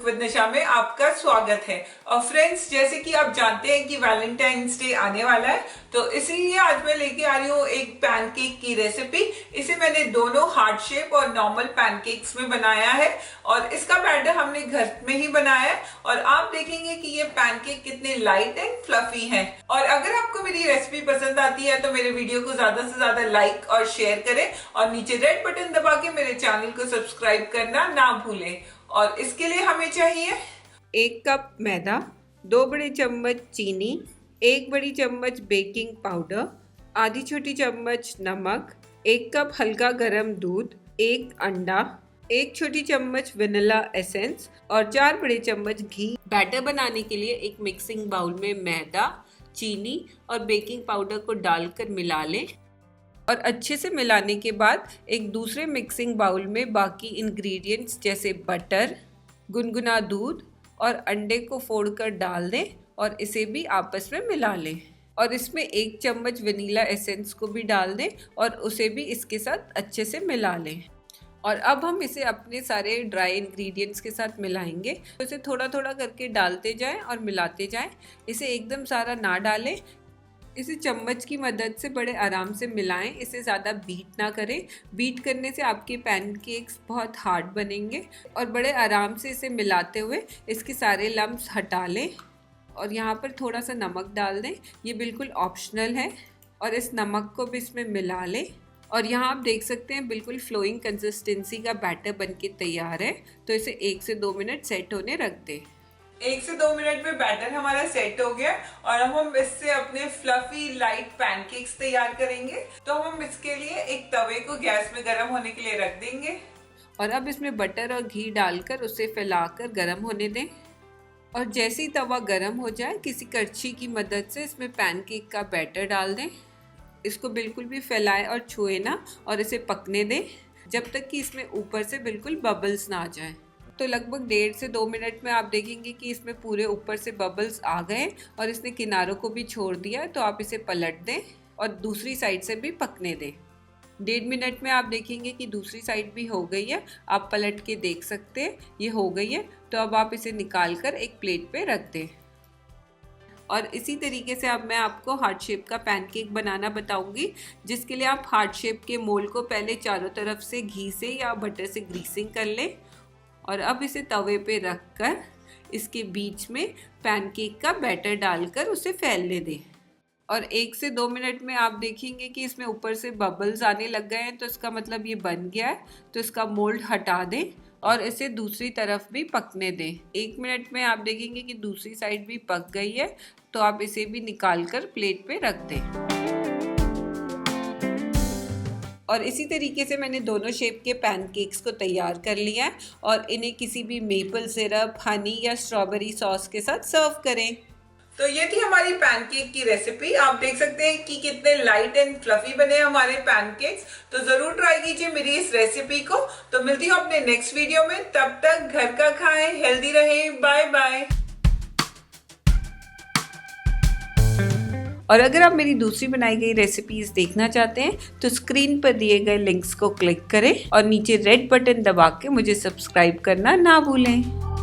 With निशा में आपका स्वागत है। और फ्रेंड्स, जैसे कि आप जानते हैं कि वैलेंटाइंस डे आने वाला है, तो इसीलिए आज मैं लेके आ रही हूँ एक पैनकेक की रेसिपी। इसे मैंने दोनों हार्ट शेप और नॉर्मल पैनकेक्स में बनाया है और इसका बैटर हमने घर में ही बनाया है। और आप देखेंगे कि ये पैनकेक कितने लाइट एंड फ्लफी हैं। और अगर आपको मेरी रेसिपी पसंद आती है तो मेरे वीडियो को ज्यादा से ज्यादा लाइक और शेयर करें और नीचे रेड बटन दबा के मेरे चैनल को सब्सक्राइब करना ना भूलें। और इसके लिए हमें चाहिए 1 कप मैदा, 2 बड़े चम्मच चीनी, 1 बड़ी चम्मच बेकिंग पाउडर, आधी छोटी चम्मच नमक, 1 कप हल्का गरम दूध, 1 अंडा, 1 छोटी चम्मच वेनिला एसेंस और 4 बड़े चम्मच घी। बैटर बनाने के लिए एक मिक्सिंग बाउल में मैदा, चीनी और बेकिंग पाउडर को डालकर मिला लें और अच्छे से मिलाने के बाद एक दूसरे मिक्सिंग बाउल में बाकी इंग्रेडिएंट्स जैसे बटर, गुनगुना दूध और अंडे को फोड़कर डाल दें और इसे भी आपस में मिला लें। और इसमें 1 चम्मच वनीला एसेंस को भी डाल दें और उसे भी इसके साथ अच्छे से मिला लें। और अब हम इसे अपने सारे ड्राई इंग्रेडिएंट्स के साथ मिलाएंगे। तो इसे थोड़ा थोड़ा करके डालते जाएं और मिलाते जाएं। इसे एकदम सारा ना डालें। इसे चम्मच की मदद से बड़े आराम से मिलाएं। इसे ज़्यादा बीट ना करें। बीट करने से आपके पैनकेक्स बहुत हार्ड बनेंगे। और बड़े आराम से इसे मिलाते हुए इसके सारे लम्प्स हटा लें और यहाँ पर थोड़ा सा नमक डाल दें। ये बिल्कुल ऑप्शनल है और इस नमक को भी इसमें मिला लें। और यहाँ आप देख सकते हैं बिल्कुल फ्लोइंग कंसिस्टेंसी का बैटर बनके तैयार है। तो इसे 1 से 2 मिनट सेट होने रख दें। 1 से 2 मिनट में बैटर हमारा सेट हो गया और अब हम इससे अपने फ्लफी लाइट पैनकेक्स तैयार करेंगे। तो हम इसके लिए एक तवे को गैस में गर्म होने के लिए रख देंगे और अब इसमें बटर और घी डालकर उसे फैलाकर गर्म होने दें। और जैसे ही तवा गर्म हो जाए किसी करछी की मदद से इसमें पैनकेक का बैटर डाल दें। इसको बिल्कुल भी फैलाएं और छुए ना और इसे पकने दें जब तक कि इसमें ऊपर से बिल्कुल बबल्स ना आ जाए। तो लगभग 1.5 से 2 मिनट में आप देखेंगे कि इसमें पूरे ऊपर से बबल्स आ गए और इसने किनारों को भी छोड़ दिया। तो आप इसे पलट दें और दूसरी साइड से भी पकने दें। 1.5 मिनट में आप देखेंगे कि दूसरी साइड भी हो गई है। आप पलट के देख सकते हैं ये हो गई है। तो अब आप इसे निकाल कर एक प्लेट पे रख दें। और इसी तरीके से अब मैं आपको हार्ट शेप का पैनकेक बनाना बताऊंगी, जिसके लिए आप हार्ट शेप के मोल्ड को पहले चारों तरफ से घी से या बटर से ग्रीसिंग कर लें और अब इसे तवे पे रखकर इसके बीच में पैनकेक का बैटर डालकर उसे फैलने दें। और 1 से 2 मिनट में आप देखेंगे कि इसमें ऊपर से बबल्स आने लग गए हैं। तो इसका मतलब ये बन गया है। तो इसका मोल्ड हटा दें और इसे दूसरी तरफ भी पकने दें। 1 मिनट में आप देखेंगे कि दूसरी साइड भी पक गई है। तो आप इसे भी निकाल कर प्लेट पे रख दें। और इसी तरीके से मैंने दोनों शेप के पैनकेक्स को तैयार कर लिया है और इन्हें किसी भी मेपल सिरप, हनी या स्ट्रॉबेरी सॉस के साथ सर्व करें। तो ये थी हमारी पैनकेक की रेसिपी। आप देख सकते हैं कि कितने लाइट एंड फ्लफी बने हमारे पैनकेक्स। तो जरूर ट्राई कीजिए मेरी इस रेसिपी को। तो मिलती हूँ अपने नेक्स्ट वीडियो में। तब तक घर का खाएं, हेल्दी रहें। Bye bye. और अगर आप मेरी दूसरी बनाई गई रेसिपीज देखना चाहते हैं तो स्क्रीन पर दिए गए लिंक्स को क्लिक करें और नीचे रेड बटन दबा के मुझे सब्सक्राइब करना ना भूलें।